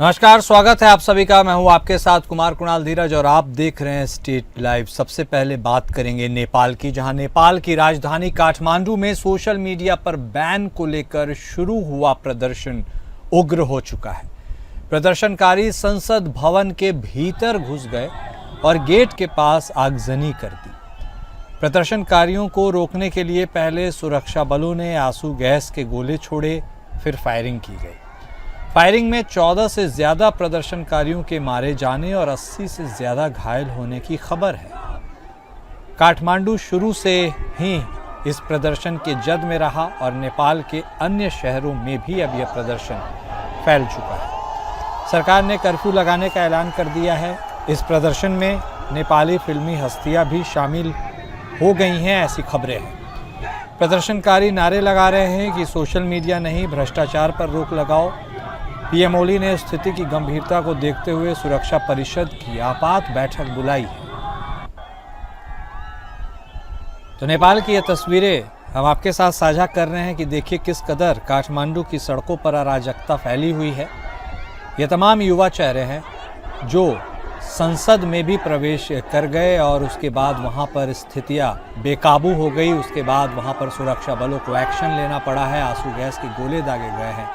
नमस्कार, स्वागत है आप सभी का। मैं हूं आपके साथ कुमार कुणाल धीरज और आप देख रहे हैं स्टेट लाइव। सबसे पहले बात करेंगे नेपाल की, जहां नेपाल की राजधानी काठमांडू में सोशल मीडिया पर बैन को लेकर शुरू हुआ प्रदर्शन उग्र हो चुका है। प्रदर्शनकारी संसद भवन के भीतर घुस गए और गेट के पास आगजनी कर दी। प्रदर्शनकारियों को रोकने के लिए पहले सुरक्षा बलों ने आंसू गैस के गोले छोड़े, फिर फायरिंग की गई। फायरिंग में 14 से ज्यादा प्रदर्शनकारियों के मारे जाने और 80 से ज्यादा घायल होने की खबर है। काठमांडू शुरू से ही इस प्रदर्शन के जद में रहा और नेपाल के अन्य शहरों में भी अब यह प्रदर्शन फैल चुका है। सरकार ने कर्फ्यू लगाने का ऐलान कर दिया है। इस प्रदर्शन में नेपाली फिल्मी हस्तियां भी शामिल हो गई हैं, ऐसी खबरें हैं। प्रदर्शनकारी नारे लगा रहे हैं कि सोशल मीडिया नहीं, भ्रष्टाचार पर रोक लगाओ। पीएम ओली ने स्थिति की गंभीरता को देखते हुए सुरक्षा परिषद की आपात बैठक बुलाई है। तो नेपाल की ये तस्वीरें हम आपके साथ साझा कर रहे हैं कि देखिए किस कदर काठमांडू की सड़कों पर अराजकता फैली हुई है। ये तमाम युवा चेहरे हैं जो संसद में भी प्रवेश कर गए और उसके बाद वहां पर स्थितियां बेकाबू हो गई। उसके बाद वहां पर सुरक्षा बलों को एक्शन लेना पड़ा है, आंसू गैस के गोले दागे गए हैं।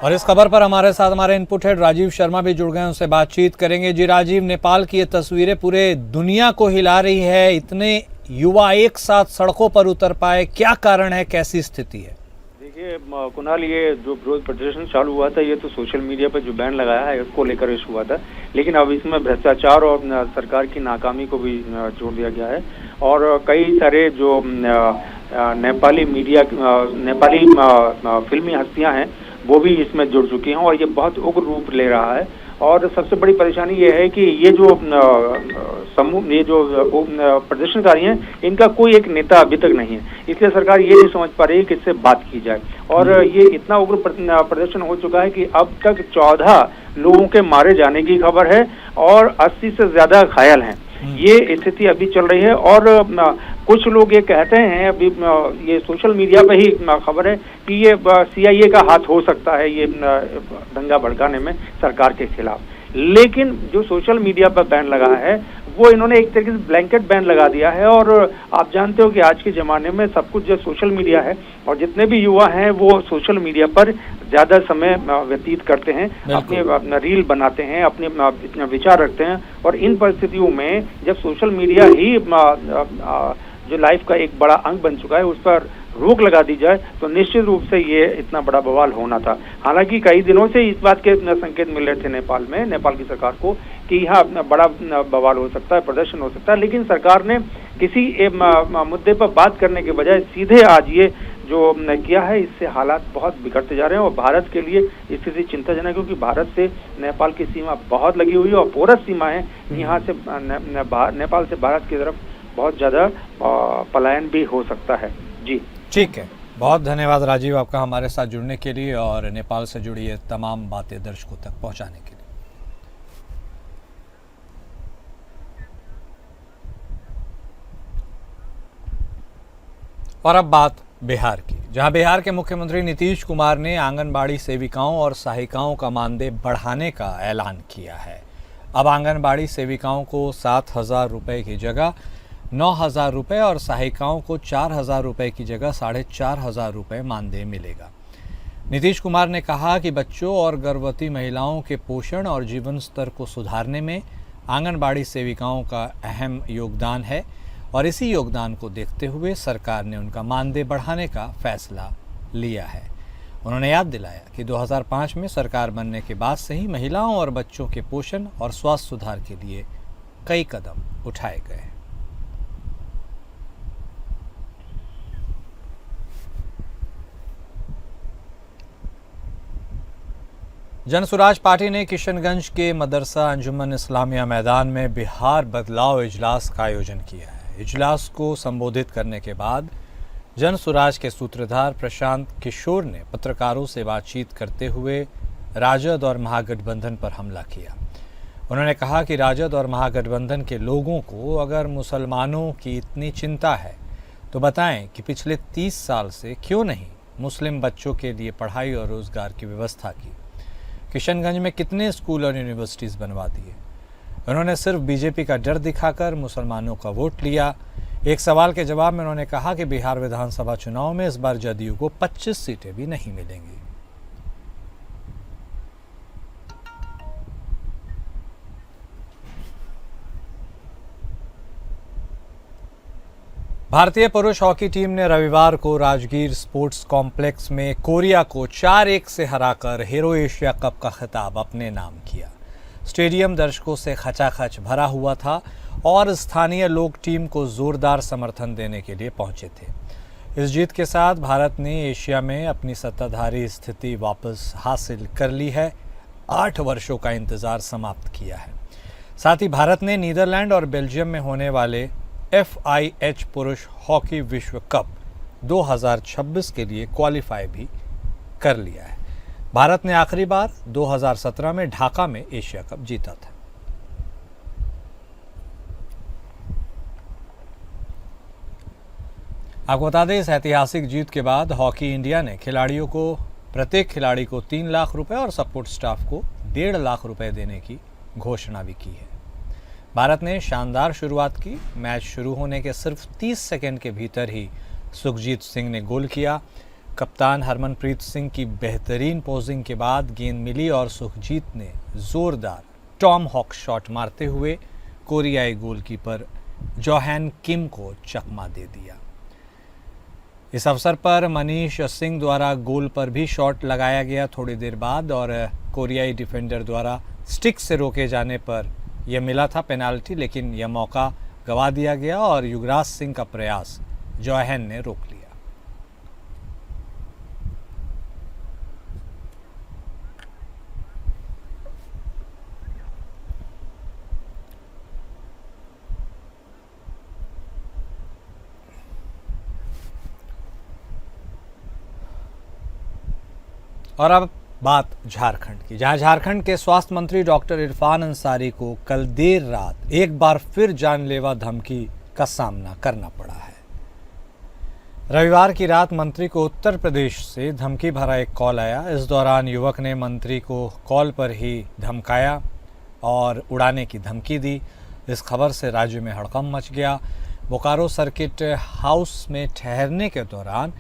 और इस खबर पर हमारे साथ हमारे इनपुट हेड राजीव शर्मा भी जुड़ गए हैं, उनसे बातचीत करेंगे। जी राजीव, नेपाल की ये तस्वीरें पूरे दुनिया को हिला रही है। इतने युवा एक साथ सड़कों पर उतर पाए, क्या कारण है, कैसी स्थिति है? देखिए कुणाल, ये जो विरोध प्रदर्शन चालू हुआ था, ये तो सोशल मीडिया पर जो बैन लगाया है उसको लेकर इशू हुआ था, लेकिन अब इसमें भ्रष्टाचार और सरकार की नाकामी को भी जोड़ दिया गया है। और कई सारे जो नेपाली फिल्मी हस्तियां हैं वो भी इसमें जुड़ चुकी हैं और ये बहुत उग्र रूप ले रहा है। और सबसे बड़ी परेशानी ये है कि ये जो प्रदर्शनकारी हैं, इनका कोई एक नेता अभी तक नहीं है, इसलिए सरकार ये नहीं समझ पा रही है कि इससे बात की जाए। और ये इतना उग्र प्रदर्शन हो चुका है कि अब तक 14 लोगों के मारे जाने की खबर है और 80 से ज्यादा घायल हैं। ये स्थिति अभी चल रही है और कुछ लोग ये कहते हैं, अभी ये सोशल मीडिया पे ही खबर है कि ये CIA का हाथ हो सकता है ये दंगा भड़काने में सरकार के खिलाफ। लेकिन जो सोशल मीडिया पर बैन लगा है वो इन्होंने एक तरीके से ब्लैंकेट बैन लगा दिया है। और आप जानते हो कि आज के ज़माने में सब कुछ जो सोशल मीडिया है और जितने भी युवा हैं वो सोशल मीडिया पर ज़्यादा समय व्यतीत करते हैं, अपने रील बनाते हैं, अपने विचार रखते हैं। और इन परिस्थितियों में जब सोशल मीडिया ही जो लाइफ का एक बड़ा अंग बन चुका है उस पर रोक लगा दी जाए तो निश्चित रूप से ये इतना बड़ा बवाल होना था। हालांकि कई दिनों से इस बात के संकेत मिल रहे थे नेपाल की सरकार को कि यहाँ बड़ा बवाल हो सकता है, प्रदर्शन हो सकता है, लेकिन सरकार ने किसी मुद्दे पर बात करने के बजाय सीधे आज ये जो किया है, इससे हालात बहुत बिगड़ते जा रहे हैं। और भारत के लिए स्थिति चिंताजनक है क्योंकि भारत से नेपाल की सीमा बहुत लगी हुई है और पोरस सीमा है। यहाँ से नेपाल से भारत की तरफ बहुत ज्यादा पलायन भी हो सकता है। जी ठीक है, बहुत धन्यवाद राजीव आपका हमारे साथ जुड़ने के लिए और नेपाल से जुड़ी ये तमाम बातें दर्शकों तक पहुंचाने के लिए। और अब बात बिहार की, जहां बिहार के मुख्यमंत्री नीतीश कुमार ने आंगनबाड़ी सेविकाओं और सहायिकाओं का मानदेय बढ़ाने का ऐलान किया है। अब आंगनबाड़ी सेविकाओं को 7,000 रुपये की जगह 9,000 रुपये और सहायिकाओं को 4,000 रुपये की जगह 4,500 रुपये मानदेय मिलेगा। नीतीश कुमार ने कहा कि बच्चों और गर्भवती महिलाओं के पोषण और जीवन स्तर को सुधारने में आंगनबाड़ी सेविकाओं का अहम योगदान है और इसी योगदान को देखते हुए सरकार ने उनका मानदेय बढ़ाने का फैसला लिया है। उन्होंने याद दिलाया कि 2005 में सरकार बनने के बाद से ही महिलाओं और बच्चों के पोषण और स्वास्थ्य सुधार के लिए कई कदम उठाए गए हैं। जनसुराज पार्टी ने किशनगंज के मदरसा अंजुमन इस्लामिया मैदान में बिहार बदलाव इजलास का आयोजन किया है। इजलास को संबोधित करने के बाद जनसुराज के सूत्रधार प्रशांत किशोर ने पत्रकारों से बातचीत करते हुए राजद और महागठबंधन पर हमला किया। उन्होंने कहा कि राजद और महागठबंधन के लोगों को अगर मुसलमानों की इतनी चिंता है तो बताएं कि पिछले 30 साल से क्यों नहीं मुस्लिम बच्चों के लिए पढ़ाई और रोजगार की व्यवस्था की। किशनगंज में कितने स्कूल और यूनिवर्सिटीज़ बनवा दिए। उन्होंने सिर्फ बीजेपी का डर दिखाकर मुसलमानों का वोट लिया। एक सवाल के जवाब में उन्होंने कहा कि बिहार विधानसभा चुनाव में इस बार जदयू को 25 सीटें भी नहीं मिलेंगी। भारतीय पुरुष हॉकी टीम ने रविवार को राजगीर स्पोर्ट्स कॉम्प्लेक्स में कोरिया को 4-1 से हराकर हीरो एशिया कप का खिताब अपने नाम किया। स्टेडियम दर्शकों से खचाखच भरा हुआ था और स्थानीय लोग टीम को जोरदार समर्थन देने के लिए पहुंचे थे। इस जीत के साथ भारत ने एशिया में अपनी सत्ताधारी स्थिति वापस हासिल कर ली है। 8 वर्षों का इंतजार समाप्त किया है। साथ ही भारत ने नीदरलैंड और बेल्जियम में होने वाले FIH पुरुष हॉकी विश्व कप 2026 के लिए क्वालिफाई भी कर लिया है। भारत ने आखिरी बार 2017 में ढाका में एशिया कप जीता था। आपको बता दें, इस ऐतिहासिक जीत के बाद हॉकी इंडिया ने खिलाड़ियों को प्रत्येक खिलाड़ी को 3 लाख रुपए और सपोर्ट स्टाफ को 1.5 लाख रुपए देने की घोषणा भी की है। भारत ने शानदार शुरुआत की। मैच शुरू होने के सिर्फ 30 सेकंड के भीतर ही सुखजीत सिंह ने गोल किया। कप्तान हरमनप्रीत सिंह की बेहतरीन पोजिंग के बाद गेंद मिली और सुखजीत ने जोरदार टॉम हॉक शॉट मारते हुए कोरियाई गोलकीपर जोहान किम को चकमा दे दिया। इस अवसर पर मनीष सिंह द्वारा गोल पर भी शॉट लगाया गया थोड़ी देर बाद और कोरियाई डिफेंडर द्वारा स्टिक से रोके जाने पर यह मिला था पेनाल्टी, लेकिन यह मौका गंवा दिया गया और युवराज सिंह का प्रयास जोहान ने रोक लिया। और अब बात झारखंड की, जहां झारखंड के स्वास्थ्य मंत्री डॉक्टर इरफान अंसारी को कल देर रात एक बार फिर जानलेवा धमकी का सामना करना पड़ा है। रविवार की रात मंत्री को उत्तर प्रदेश से धमकी भरा एक कॉल आया। इस दौरान युवक ने मंत्री को कॉल पर ही धमकाया और उड़ाने की धमकी दी। इस खबर से राज्य में हड़कंप मच गया। बोकारो सर्किट हाउस में ठहरने के दौरान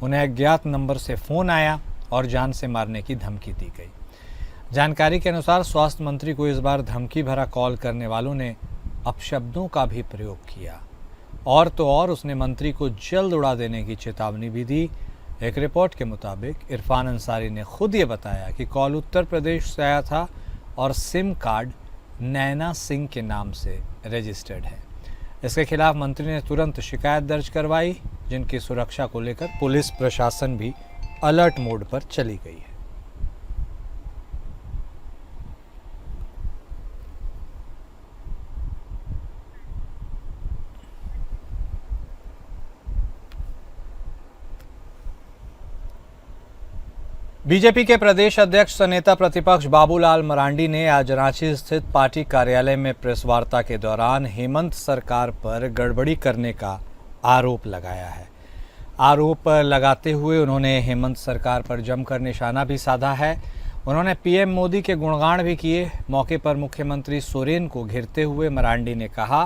उन्हें अज्ञात नंबर से फ़ोन आया और जान से मारने की धमकी दी गई। जानकारी के अनुसार स्वास्थ्य मंत्री को इस बार धमकी भरा कॉल करने वालों ने अपशब्दों का भी प्रयोग किया और तो और उसने मंत्री को जल्द उड़ा देने की चेतावनी भी दी। एक रिपोर्ट के मुताबिक इरफान अंसारी ने खुद ये बताया कि कॉल उत्तर प्रदेश से आया था और सिम कार्ड नैना सिंह के नाम से रजिस्टर्ड है। इसके खिलाफ मंत्री ने तुरंत शिकायत दर्ज करवाई, जिनकी सुरक्षा को लेकर पुलिस प्रशासन भी अलर्ट मोड पर चली गई है। बीजेपी के प्रदेश अध्यक्ष नेता प्रतिपक्ष बाबूलाल मरांडी ने आज रांची स्थित पार्टी कार्यालय में प्रेस वार्ता के दौरान हेमंत सरकार पर गड़बड़ी करने का आरोप लगाया है। आरोप लगाते हुए उन्होंने हेमंत सरकार पर जमकर निशाना भी साधा है। उन्होंने पीएम मोदी के गुणगान भी किए। मौके पर मुख्यमंत्री सोरेन को घेरते हुए मरांडी ने कहा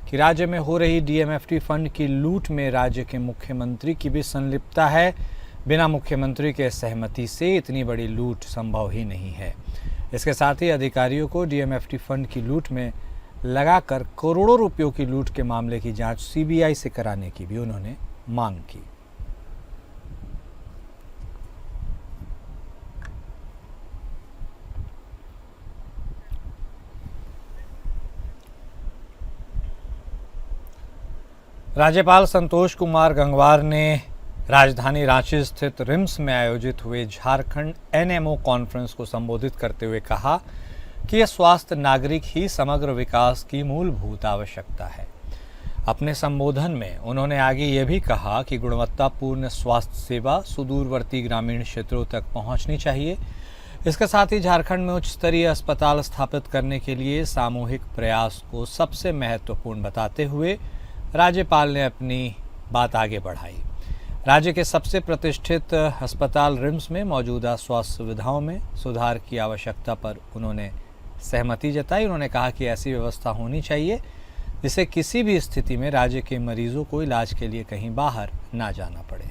कि राज्य में हो रही डीएमएफटी फंड की लूट में राज्य के मुख्यमंत्री की भी संलिप्तता है। बिना मुख्यमंत्री के सहमति से इतनी बड़ी लूट संभव ही नहीं है। इसके साथ ही अधिकारियों को डीएमएफटी फंड की लूट में लगाकर करोड़ों रुपयों की लूट के मामले की जांच सीबीआई से कराने की भी उन्होंने मांग की। राज्यपाल संतोष कुमार गंगवार ने राजधानी रांची स्थित रिम्स में आयोजित हुए झारखंड एनएमओ कॉन्फ्रेंस को संबोधित करते हुए कहा कि यह स्वास्थ्य नागरिक ही समग्र विकास की मूलभूत आवश्यकता है। अपने संबोधन में उन्होंने आगे ये भी कहा कि गुणवत्तापूर्ण स्वास्थ्य सेवा सुदूरवर्ती ग्रामीण क्षेत्रों तक पहुंचनी चाहिए। इसके साथ ही झारखंड में उच्च स्तरीय अस्पताल स्थापित करने के लिए सामूहिक प्रयास को सबसे महत्वपूर्ण बताते हुए राज्यपाल ने अपनी बात आगे बढ़ाई। राज्य के सबसे प्रतिष्ठित अस्पताल रिम्स में मौजूदा स्वास्थ्य सुविधाओं में सुधार की आवश्यकता पर उन्होंने सहमति जताई। उन्होंने कहा कि ऐसी व्यवस्था होनी चाहिए जिससे किसी भी स्थिति में राज्य के मरीजों को इलाज के लिए कहीं बाहर ना जाना पड़े।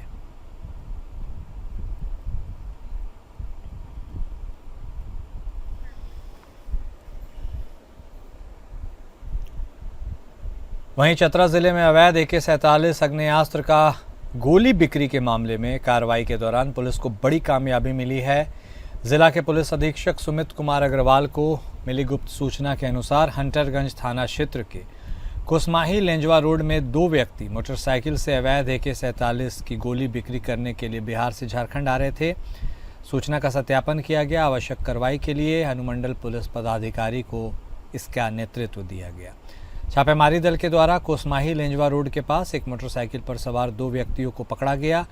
वहीं चतरा जिले में अवैध AK-47 आग्नेयास्त्र का गोली बिक्री के मामले में कार्रवाई के दौरान पुलिस को बड़ी कामयाबी मिली है। जिला के पुलिस अधीक्षक सुमित कुमार अग्रवाल को मिली गुप्त सूचना के अनुसार हंटरगंज थाना क्षेत्र के कुसमाही लेंजवा रोड में 2 व्यक्ति मोटरसाइकिल से अवैध AK-47 की गोली बिक्री करने के लिए बिहार से झारखंड आ रहे थे। सूचना का सत्यापन किया गया। आवश्यक कार्रवाई के लिए अनुमंडल पुलिस पदाधिकारी को इसका नेतृत्व दिया गया। छापेमारी दल के द्वारा कोसमाही लेंजवा रोड के पास एक मोटरसाइकिल पर सवार 2 व्यक्तियों को पकड़ा गया।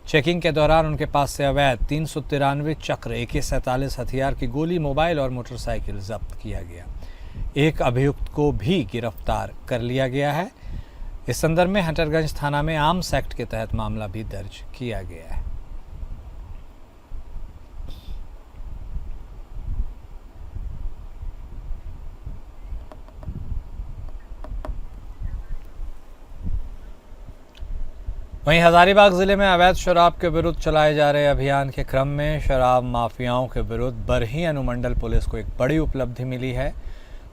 चेकिंग के दौरान उनके पास से अवैध 393 चक्र AK-47 हथियार की गोली, मोबाइल और मोटरसाइकिल जब्त किया गया। एक अभियुक्त को भी गिरफ्तार कर लिया गया है। इस संदर्भ में हंटरगंज थाना में आर्म्स एक्ट के तहत मामला भी दर्ज किया गया है। वहीं हजारीबाग जिले में अवैध शराब के विरुद्ध चलाए जा रहे अभियान के क्रम में शराब माफियाओं के विरुद्ध बरही अनुमंडल पुलिस को एक बड़ी उपलब्धि मिली है।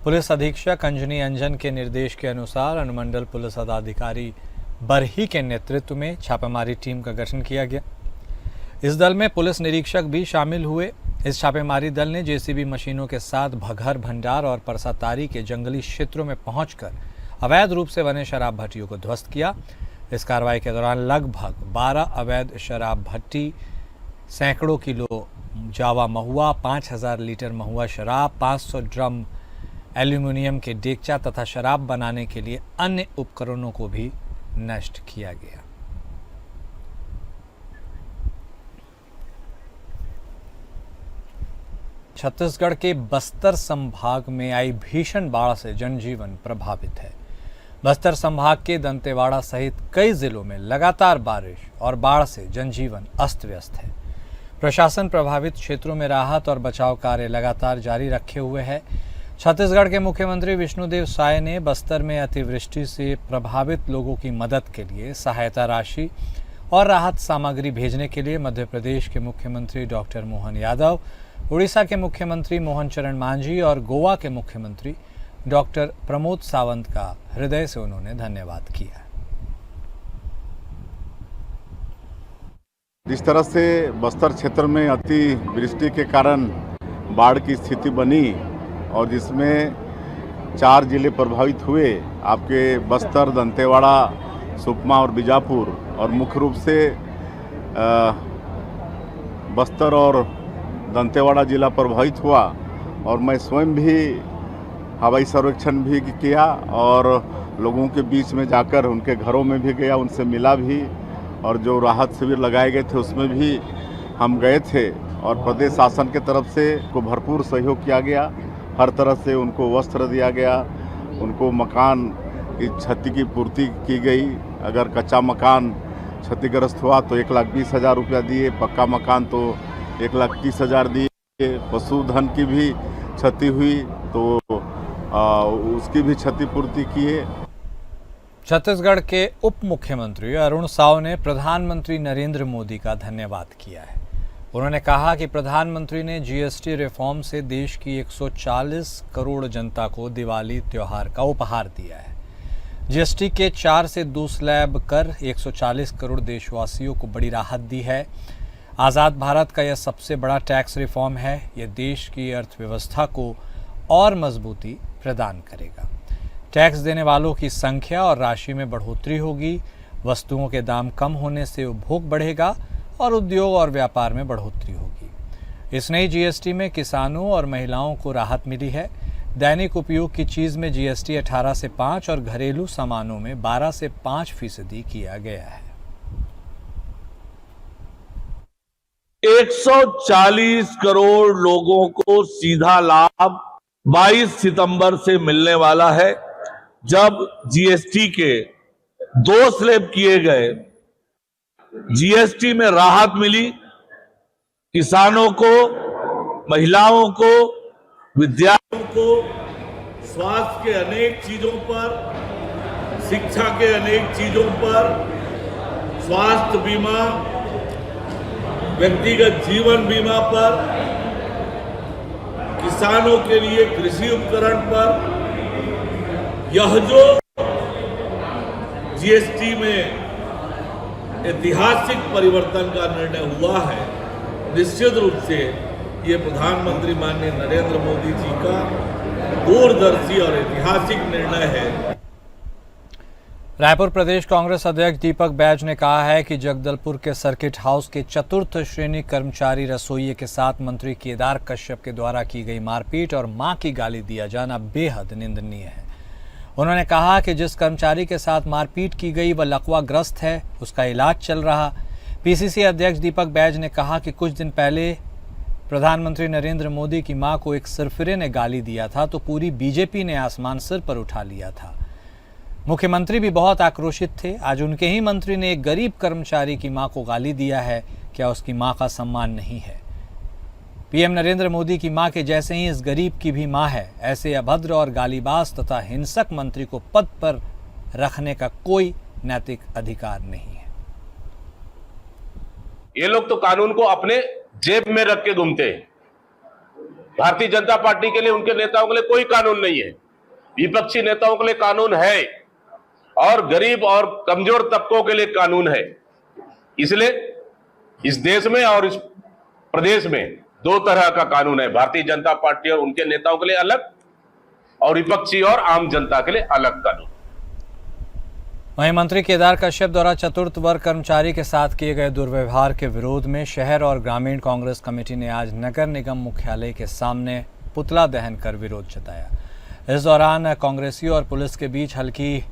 पुलिस अधीक्षक अंजनी अंजन के निर्देश के अनुसार अनुमंडल पुलिस पदाधिकारी बरही के नेतृत्व में छापेमारी टीम का गठन किया गया। इस दल में पुलिस निरीक्षक भी शामिल हुए। इस छापेमारी दल ने JCB मशीनों के साथ भगर, भंडार और परसातारी के जंगली क्षेत्रों में पहुंचकर अवैध रूप से बने शराब भट्टियों को ध्वस्त किया। इस कार्रवाई के दौरान लगभग 12 अवैध शराब भट्टी, सैकड़ों किलो जावा महुआ, 5000 लीटर महुआ शराब, 500 ड्रम एल्यूमिनियम के डेगचा तथा शराब बनाने के लिए अन्य उपकरणों को भी नष्ट किया गया। छत्तीसगढ़ के बस्तर संभाग में आई भीषण बाढ़ से जनजीवन प्रभावित है। बस्तर संभाग के दंतेवाड़ा सहित कई जिलों में लगातार बारिश और बाढ़ से जनजीवन अस्त व्यस्त है। प्रशासन प्रभावित क्षेत्रों में राहत और बचाव कार्य लगातार जारी रखे हुए है। छत्तीसगढ़ के मुख्यमंत्री विष्णुदेव साय ने बस्तर में अतिवृष्टि से प्रभावित लोगों की मदद के लिए सहायता राशि और राहत सामग्री भेजने के लिए मध्य प्रदेश के मुख्यमंत्री डॉक्टर मोहन यादव, उड़ीसा के मुख्यमंत्री मोहन चरण मांझी और गोवा के मुख्यमंत्री डॉक्टर प्रमोद सावंत का हृदय से उन्होंने धन्यवाद किया। जिस तरह से बस्तर क्षेत्र में अति वृष्टि के कारण बाढ़ की स्थिति बनी और जिसमें 4 जिले प्रभावित हुए, आपके बस्तर, दंतेवाड़ा, सुकमा और बीजापुर, और मुख्य रूप से बस्तर और दंतेवाड़ा जिला प्रभावित हुआ। और मैं स्वयं भी हवाई सर्वेक्षण भी किया और लोगों के बीच में जाकर उनके घरों में भी गया, उनसे मिला भी, और जो राहत शिविर लगाए गए थे उसमें भी हम गए थे। और प्रदेश शासन के तरफ से को भरपूर सहयोग किया गया। हर तरह से उनको वस्त्र दिया गया, उनको मकान की क्षति की पूर्ति की गई। अगर कच्चा मकान क्षतिग्रस्त हुआ तो 1,20,000 रुपया दिए, पक्का मकान तो 1,30,000 दिए। पशुधन की भी क्षति हुई तो उसकी भी क्षतिपूर्ति किए। छत्तीसगढ़ के उप मुख्यमंत्री अरुण साव ने प्रधानमंत्री नरेंद्र मोदी का धन्यवाद किया है। उन्होंने कहा कि प्रधानमंत्री ने GST रिफॉर्म से देश की 140 करोड़ जनता को दिवाली त्योहार का उपहार दिया है। GST के 4 से 2 स्लैब कर 140 करोड़ देशवासियों को बड़ी राहत दी है। आज़ाद भारत का यह सबसे बड़ा टैक्स रिफॉर्म है। यह देश की अर्थव्यवस्था को और मजबूती प्रदान करेगा। टैक्स देने वालों की संख्या और राशि में बढ़ोतरी होगी। वस्तुओं के दाम कम होने से उपभोग बढ़ेगा और उद्योग और व्यापार में बढ़ोतरी होगी। इस नई जीएसटी में किसानों और महिलाओं को राहत मिली है। दैनिक उपयोग की चीज में जीएसटी 18 से 5 और घरेलू सामानों में 12 से 5% किया गया है। 140 करोड़ लोगों को सीधा लाभ 22 सितंबर से मिलने वाला है, जब जीएसटी के 2 स्लैब किए गए। जीएसटी में राहत मिली, किसानों को, महिलाओं को, विद्यार्थियों को, स्वास्थ्य के अनेक चीजों पर, शिक्षा के अनेक चीजों पर, स्वास्थ्य बीमा, व्यक्तिगत जीवन बीमा पर, किसानों के लिए कृषि उपकरण पर। यह जो जीएसटी में ऐतिहासिक परिवर्तन का निर्णय हुआ है, निश्चित रूप से ये प्रधानमंत्री माननीय नरेंद्र मोदी जी का दूरदर्शी और ऐतिहासिक निर्णय है। रायपुर प्रदेश कांग्रेस अध्यक्ष दीपक बैज ने कहा है कि जगदलपुर के सर्किट हाउस के चतुर्थ श्रेणी कर्मचारी रसोइये के साथ मंत्री केदार कश्यप के द्वारा की गई मारपीट और मां की गाली दिया जाना बेहद निंदनीय है। उन्होंने कहा कि जिस कर्मचारी के साथ मारपीट की गई वह लकवाग्रस्त है, उसका इलाज चल रहा। पीसीसी अध्यक्ष दीपक बैज ने कहा कि कुछ दिन पहले प्रधानमंत्री नरेंद्र मोदी की मां को एक सिरफिरे ने गाली दिया था तो पूरी बीजेपी ने आसमान सिर पर उठा लिया था। मुख्यमंत्री भी बहुत आक्रोशित थे। आज उनके ही मंत्री ने एक गरीब कर्मचारी की मां को गाली दिया है। क्या उसकी मां का सम्मान नहीं है? पीएम नरेंद्र मोदी की मां के जैसे ही इस गरीब की भी मां है। ऐसे अभद्र और गालीबाज तथा हिंसक मंत्री को पद पर रखने का कोई नैतिक अधिकार नहीं है। ये लोग तो कानून को अपने जेब में रख के घूमते हैं। भारतीय जनता पार्टी के लिए, उनके नेताओं के लिए कोई कानून नहीं है। विपक्षी नेताओं के लिए कानून है और गरीब और कमजोर तबकों के लिए कानून है। इसलिए इस देश में और इस प्रदेश में 2 तरह का कानून है। भारतीय जनता पार्टी और उनके नेताओं के लिए अलग और विपक्षी और आम जनता के लिए अलग कानून। वहीं मंत्री केदार कश्यप द्वारा चतुर्थ वर्ग कर्मचारी के साथ किए गए दुर्व्यवहार के विरोध में शहर और ग्रामीण कांग्रेस कमेटी ने आज नगर निगम मुख्यालय के सामने पुतला दहन कर विरोध जताया। इस दौरान कांग्रेसियों और पुलिस के बीच हल्की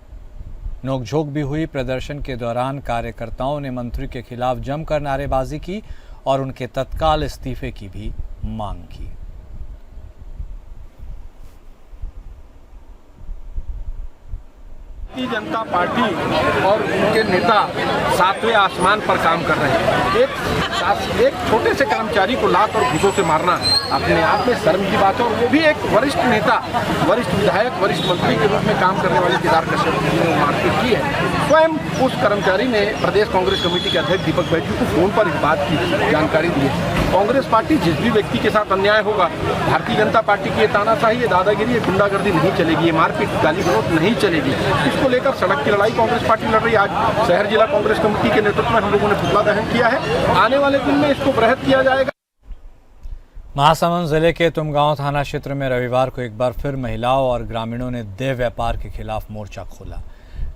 नोकझोंक भी हुई। प्रदर्शन के दौरान कार्यकर्ताओं ने मंत्री के खिलाफ जमकर नारेबाजी की और उनके तत्काल इस्तीफे की भी मांग की। भारतीय जनता पार्टी और उनके नेता सातवें आसमान पर काम कर रहे हैं। एक छोटे से कर्मचारी को लात और घूंसों से मारना अपने आप में शर्म की बात है, और वो भी एक वरिष्ठ नेता, वरिष्ठ विधायक, वरिष्ठ मंत्री के रूप में काम करने वाले केदार कश्यप जी ने मारपीट की है। स्वयं उस कर्मचारी ने प्रदेश कांग्रेस कमेटी के अध्यक्ष दीपक बैजू को फोन पर इस बात की जानकारी दी है। कांग्रेस पार्टी जिस भी व्यक्ति के साथ अन्याय होगा, भारतीय जनता पार्टी की ये तानाशाही, ये दादागिरी, ये गुंडागर्दी नहीं चलेगी, ये मारपीट, गाली गलौज नहीं चलेगी। इसको लेकर सड़क की लड़ाई कांग्रेस पार्टी लड़ रही है। आज शहर जिला कांग्रेस कमेटी के नेतृत्व में हम लोगों ने पुतला दहन किया है। आने वाले दिन में इसको बृहत किया जाएगा। महासमुंद जिले के तुमगांव थाना क्षेत्र में रविवार को एक बार फिर महिलाओं और ग्रामीणों ने देह व्यापार के खिलाफ मोर्चा खोला।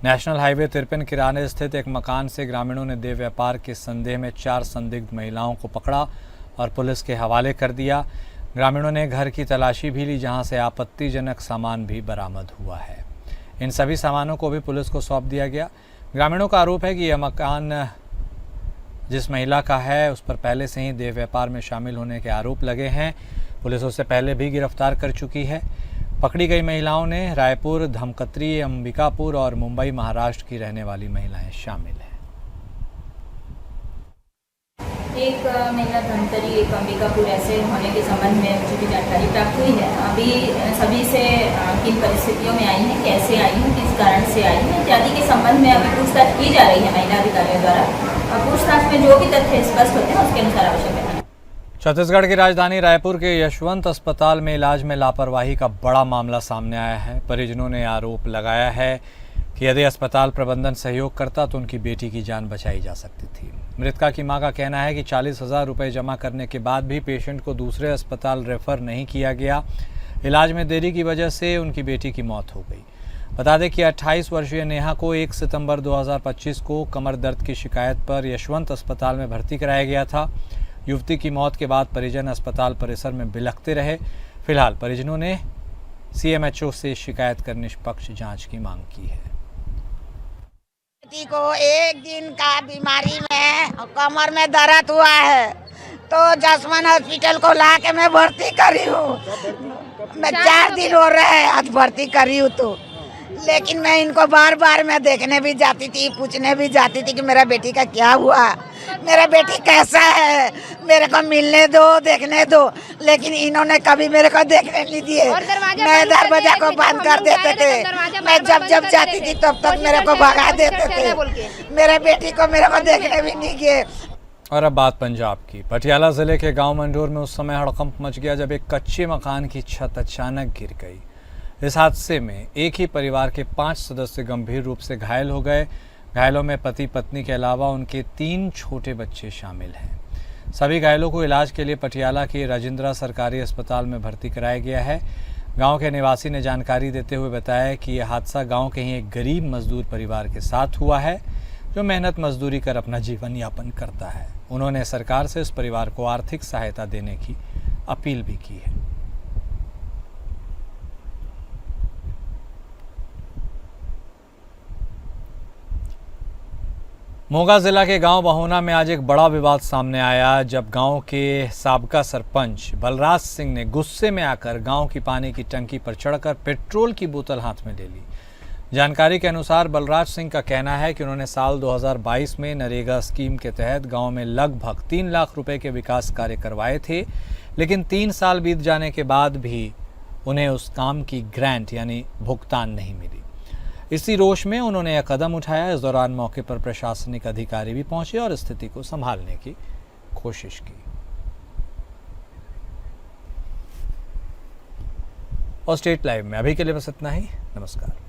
नेशनल हाईवे 53 किराने स्थित एक मकान से ग्रामीणों ने देह व्यापार के संदेह में 4 संदिग्ध महिलाओं को पकड़ा और पुलिस के हवाले कर दिया। ग्रामीणों ने घर की तलाशी भी ली, जहां से आपत्तिजनक सामान भी बरामद हुआ है। इन सभी सामानों को भी पुलिस को सौंप दिया गया। ग्रामीणों का आरोप है कि यह मकान जिस महिला का है उस पर पहले से ही देह व्यापार में शामिल होने के आरोप लगे हैं। पुलिस उसे पहले भी गिरफ्तार कर चुकी है। पकड़ी गई महिलाओं ने रायपुर, धमकतरी, अंबिकापुर और मुंबई, महाराष्ट्र की रहने वाली महिलाएं शामिल हैं। एक महिला धमतरी, एक अंबिकापुर ऐसे होने के संबंध में मुझे जानकारी प्राप्त हुई है। अभी सभी से किन परिस्थितियों में आई हैं, कैसे आई हैं, किस कारण से आई हैं इत्यादि के संबंध में अभी पूछताछ की जा रही है महिला अधिकारियों द्वारा। पूछताछ में जो भी तथ्य स्पष्ट होते हैं उसके अनुसार आवश्यक है। छत्तीसगढ़ की राजधानी रायपुर के यशवंत अस्पताल में इलाज में लापरवाही का बड़ा मामला सामने आया है। परिजनों ने आरोप लगाया है कि यदि अस्पताल प्रबंधन सहयोग करता तो उनकी बेटी की जान बचाई जा सकती थी। मृतका की मां का कहना है कि 40,000 रुपये जमा करने के बाद भी पेशेंट को दूसरे अस्पताल रेफर नहीं किया गया। इलाज में देरी की वजह से उनकी बेटी की मौत हो गई। बता दें कि 28 वर्षीय नेहा को 1 सितंबर 2025 को कमर दर्द की शिकायत पर यशवंत अस्पताल में भर्ती कराया गया था। युवती की मौत के बाद परिजन अस्पताल परिसर में बिलखते रहे। फिलहाल परिजनों ने सीएमएचओ से शिकायत कर निष्पक्ष जांच की मांग की है। बेटी को एक दिन का बीमारी में कमर में दर्द हुआ है तो जसमन हॉस्पिटल को ला के मैं भर्ती करी हूँ। मैं 4 दिन हो रहे हैं आज भर्ती करी हूँ तो, लेकिन मैं इनको बार बार मैं देखने भी जाती थी, पूछने भी जाती थी कि मेरा बेटी का क्या हुआ, मेरा बेटी कैसा है, मेरे को मिलने दो, देखने दो, लेकिन इन्होंने कभी मेरे को देखने नहीं दिए। मैं दरवाजा को बंद कर देते थे। मैं जब जब जाती थी तब तक मेरे को भगा देते थे। मेरे बेटी को मेरे को देखने भी नहीं गए। और अब बात पंजाब की। पटियाला जिले के गांव मंडोर में उस समय हड़कंप मच गया जब एक कच्चे मकान की छत अचानक गिर गई। इस हादसे में एक ही परिवार के 5 सदस्य गंभीर रूप से घायल हो गए। घायलों में पति पत्नी के अलावा उनके 3 छोटे बच्चे शामिल हैं। सभी घायलों को इलाज के लिए पटियाला के राजिंद्रा सरकारी अस्पताल में भर्ती कराया गया है। गांव के निवासी ने जानकारी देते हुए बताया कि यह हादसा गांव के ही एक गरीब मजदूर परिवार के साथ हुआ है जो मेहनत मजदूरी कर अपना जीवन यापन करता है। उन्होंने सरकार से इस परिवार को आर्थिक सहायता देने की अपील भी की है। मोगा जिला के गांव बहोना में आज एक बड़ा विवाद सामने आया जब गांव के साबका सरपंच बलराज सिंह ने गुस्से में आकर गांव की पानी की टंकी पर चढ़कर पेट्रोल की बोतल हाथ में ले ली। जानकारी के अनुसार बलराज सिंह का कहना है कि उन्होंने साल 2022 में नरेगा स्कीम के तहत गांव में लगभग 3 लाख रुपए के विकास कार्य करवाए थे, लेकिन 3 साल बीत जाने के बाद भी उन्हें उस काम की ग्रांट यानी भुगतान नहीं मिली। इसी रोष में उन्होंने यह कदम उठाया। इस दौरान मौके पर प्रशासनिक अधिकारी भी पहुंचे और स्थिति को संभालने की कोशिश की। और स्टेट लाइव में अभी के लिए बस इतना ही। नमस्कार।